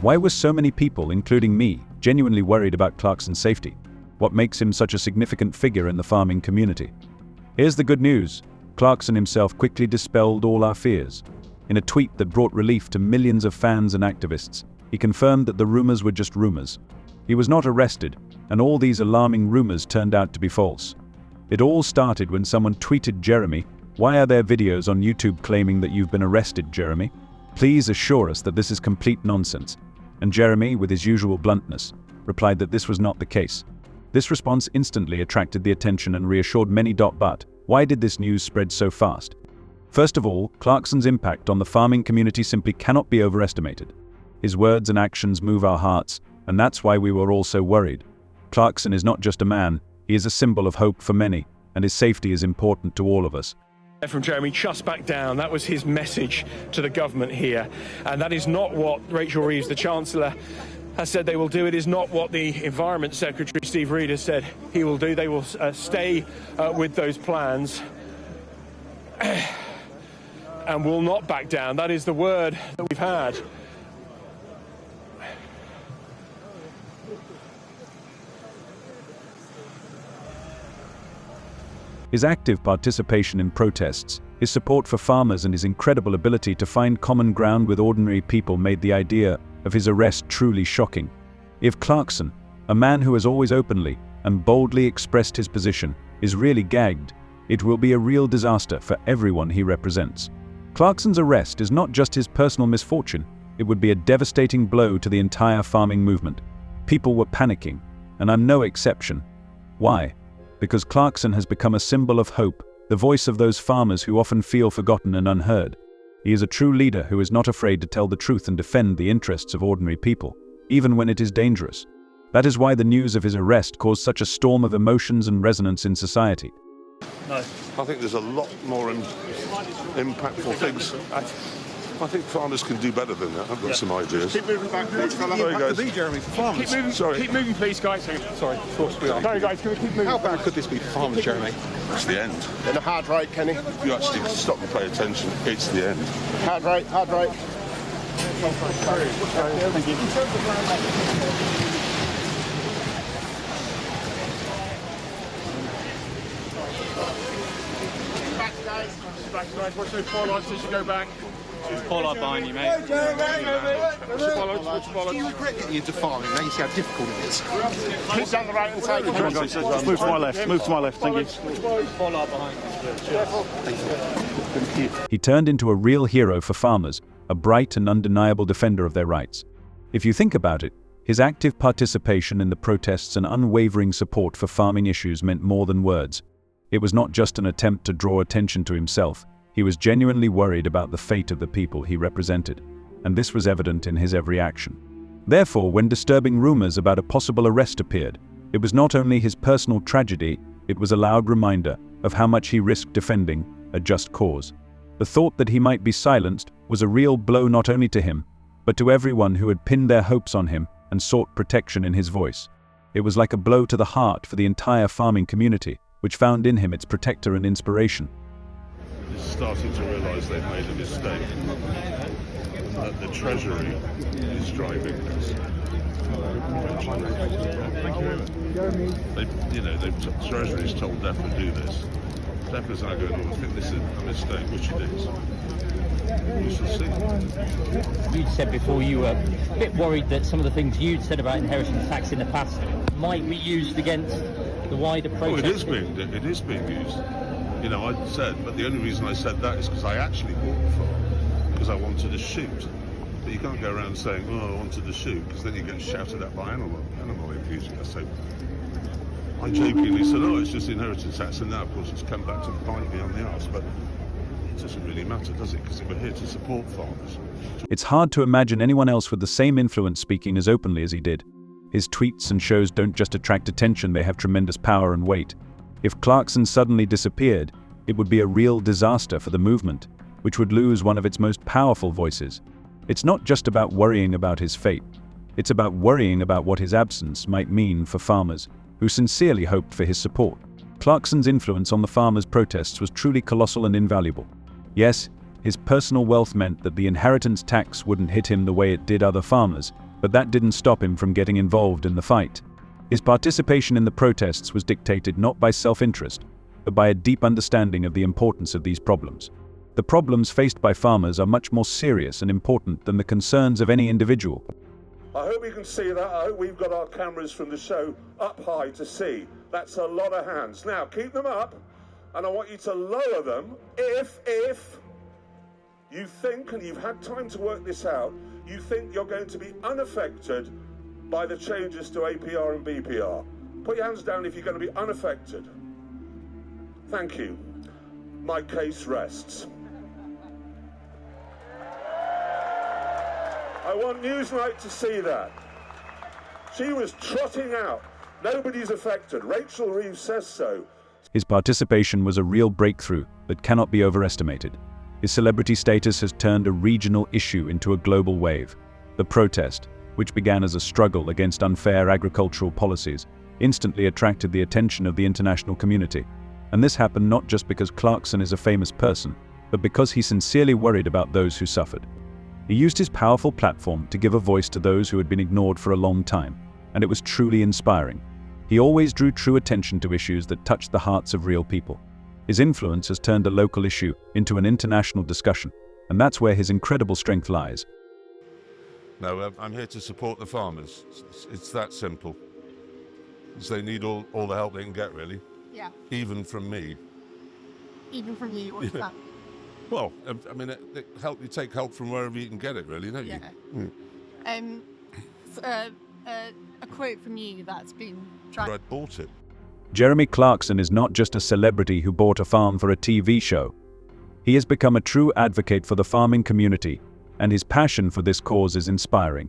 Why were so many people, including me, genuinely worried about Clarkson's safety? What makes him such a significant figure in the farming community? Here's the good news. Clarkson himself quickly dispelled all our fears. In a tweet that brought relief to millions of fans and activists, he confirmed that the rumors were just rumors. He was not arrested, and all these alarming rumors turned out to be false. It all started when someone tweeted Jeremy, "Why are there videos on YouTube claiming that you've been arrested, Jeremy? Please assure us that this is complete nonsense." And Jeremy, with his usual bluntness, replied that this was not the case. This response instantly attracted the attention and reassured many. But why did this news spread so fast? First of all, Clarkson's impact on the farming community simply cannot be overestimated. His words and actions move our hearts, and that's why we were all so worried. Clarkson is not just a man, he is a symbol of hope for many, and his safety is important to all of us. From Jeremy, just back down. That was his message to the government here. And that is not what Rachel Reeves, the Chancellor, has said they will do. It is not what the Environment Secretary, Steve Reed, has said he will do. They will stay with those plans and will not back down. That is the word that we've had. His active participation in protests, his support for farmers and his incredible ability to find common ground with ordinary people made the idea of his arrest truly shocking. If Clarkson, a man who has always openly and boldly expressed his position, is really gagged, it will be a real disaster for everyone he represents. Clarkson's arrest is not just his personal misfortune, it would be a devastating blow to the entire farming movement. People were panicking, and I'm no exception. Why? Because Clarkson has become a symbol of hope, the voice of those farmers who often feel forgotten and unheard. He is a true leader who is not afraid to tell the truth and defend the interests of ordinary people, even when it is dangerous. That is why the news of his arrest caused such a storm of emotions and resonance in society. No. I think there's a lot more impactful things. I think farmers can do better than that. I've got some ideas. Keep moving back, please. There you go. Jeremy, for farmers. Keep moving, sorry. Keep moving, please, guys. Sorry, of course we are. Sorry, guys, can we keep moving? How bad could this be for farmers, Jeremy? It's the end. In a hard right, Kenny. If you actually stop and pay attention, it's the end. Hard right, hard right. Thank you. Back, guys. Watch those bollards as you go back. Pollard behind you, mate. Watch the bollards, watch the bollards. Do you regret getting into farming? Now you see how difficult it is. Keep down the right hand side. Come on, guys. Just move to my left. Move to my left. Thank you. Pollard behind you. He turned into a real hero for farmers, a bright and undeniable defender of their rights. If you think about it, his active participation in the protests and unwavering support for farming issues meant more than words. It was not just an attempt to draw attention to himself. He was genuinely worried about the fate of the people he represented, and this was evident in his every action. Therefore, when disturbing rumors about a possible arrest appeared, it was not only his personal tragedy, it was a loud reminder of how much he risked defending a just cause. The thought that he might be silenced was a real blow not only to him, but to everyone who had pinned their hopes on him and sought protection in his voice. It was like a blow to the heart for the entire farming community, which found in him its protector and inspiration. They're starting to realise they've made a mistake, that the Treasury is driving this. Thank you very much. The Treasury's told DEFRA to do this. DEFRA's now going, I think this is a mistake, which it is. We shall see. You'd said before you were a bit worried that some of the things you'd said about inheritance tax in the past might be used against the wider protest. Oh, it is being used. I said, but the only reason I said that is because I actually bought the farm, because I wanted to shoot. But you can't go around saying, oh, I wanted to shoot, because then you get shouted at by animal enthusiasts. So I jokingly said, oh, it's just inheritance tax, and now, of course, it's come back to bite me on the arse. But it doesn't really matter, does it? Because we're here to support farmers. It's hard to imagine anyone else with the same influence speaking as openly as he did. His tweets and shows don't just attract attention, they have tremendous power and weight. If Clarkson suddenly disappeared, it would be a real disaster for the movement, which would lose one of its most powerful voices. It's not just about worrying about his fate. It's about worrying about what his absence might mean for farmers, who sincerely hoped for his support. Clarkson's influence on the farmers' protests was truly colossal and invaluable. Yes, his personal wealth meant that the inheritance tax wouldn't hit him the way it did other farmers, But that didn't stop him from getting involved in the fight. His participation in the protests was dictated not by self-interest, but by a deep understanding of the importance of these problems. The problems faced by farmers are much more serious and important than the concerns of any individual. I hope you can see that. I hope we've got our cameras from the show up high to see. That's a lot of hands. Now, keep them up, and I want you to lower them if you think, and you've had time to work this out, you think you're going to be unaffected by the changes to APR and BPR. Put your hands down if you're going to be unaffected. Thank you. My case rests. I want Newsnight to see that. She was trotting out. Nobody's affected. Rachel Reeves says so. His participation was a real breakthrough that cannot be overestimated. His celebrity status has turned a regional issue into a global wave. The protest, which began as a struggle against unfair agricultural policies, instantly attracted the attention of the international community. And this happened not just because Clarkson is a famous person, but because he sincerely worried about those who suffered. He used his powerful platform to give a voice to those who had been ignored for a long time, and it was truly inspiring. He always drew true attention to issues that touched the hearts of real people. His influence has turned a local issue into an international discussion, and that's where his incredible strength lies. No, I'm here to support the farmers. It's that simple. They need all the help they can get, really. Yeah. Even from me. Even from you, what's that? Well, I mean, you take help from wherever you can get it, really, don't you? Yeah. A quote from you that's been tried. I bought it. Jeremy Clarkson is not just a celebrity who bought a farm for a TV show. He has become a true advocate for the farming community, and his passion for this cause is inspiring.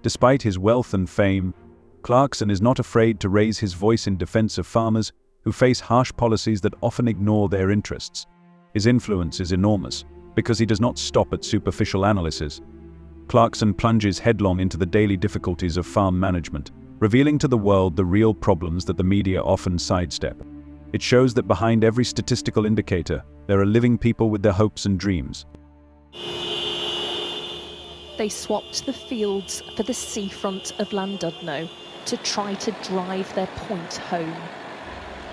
Despite his wealth and fame, Clarkson is not afraid to raise his voice in defense of farmers who face harsh policies that often ignore their interests. His influence is enormous, because he does not stop at superficial analysis. Clarkson plunges headlong into the daily difficulties of farm management, revealing to the world the real problems that the media often sidestep. It shows that behind every statistical indicator, there are living people with their hopes and dreams. They swapped the fields for the seafront of Llandudno to try to drive their point home.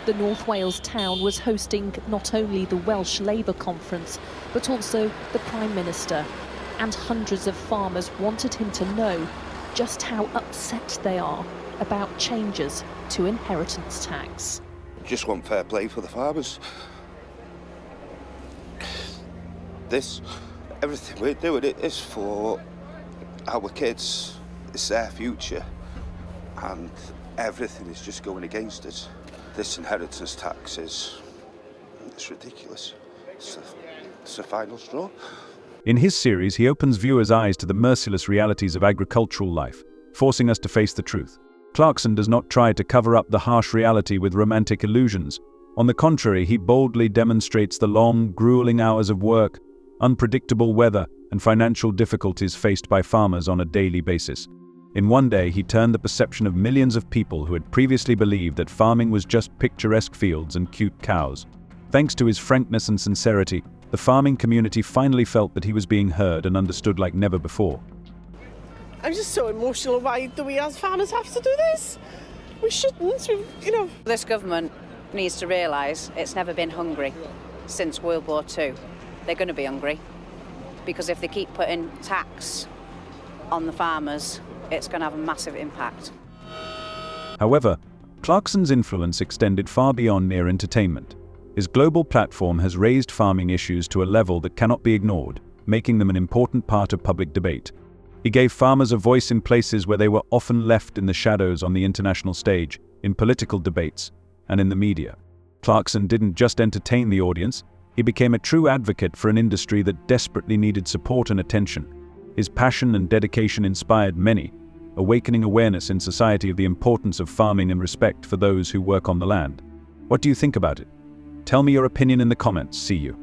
The North Wales town was hosting not only the Welsh Labour Conference, but also the Prime Minister, and hundreds of farmers wanted him to know just how upset they are about changes to inheritance tax. Just want fair play for the farmers. Everything we're doing, it is for our kids. It's their future, and everything is just going against it. This inheritance tax it's ridiculous. It's the final straw. In his series, he opens viewers' eyes to the merciless realities of agricultural life, forcing us to face the truth. Clarkson does not try to cover up the harsh reality with romantic illusions. On the contrary, he boldly demonstrates the long, grueling hours of work, unpredictable weather, and financial difficulties faced by farmers on a daily basis. In one day, he turned the perception of millions of people who had previously believed that farming was just picturesque fields and cute cows. Thanks to his frankness and sincerity, the farming community finally felt that he was being heard and understood like never before. I'm just so emotional. Why do we as farmers have to do this? We shouldn't, This government needs to realise it's never been hungry since World War II. They're going to be hungry, because if they keep putting tax on the farmers, it's going to have a massive impact. However, Clarkson's influence extended far beyond mere entertainment. His global platform has raised farming issues to a level that cannot be ignored, making them an important part of public debate. He gave farmers a voice in places where they were often left in the shadows on the international stage, in political debates, and in the media. Clarkson didn't just entertain the audience, he became a true advocate for an industry that desperately needed support and attention. His passion and dedication inspired many, awakening awareness in society of the importance of farming and respect for those who work on the land. What do you think about it? Tell me your opinion in the comments. See you.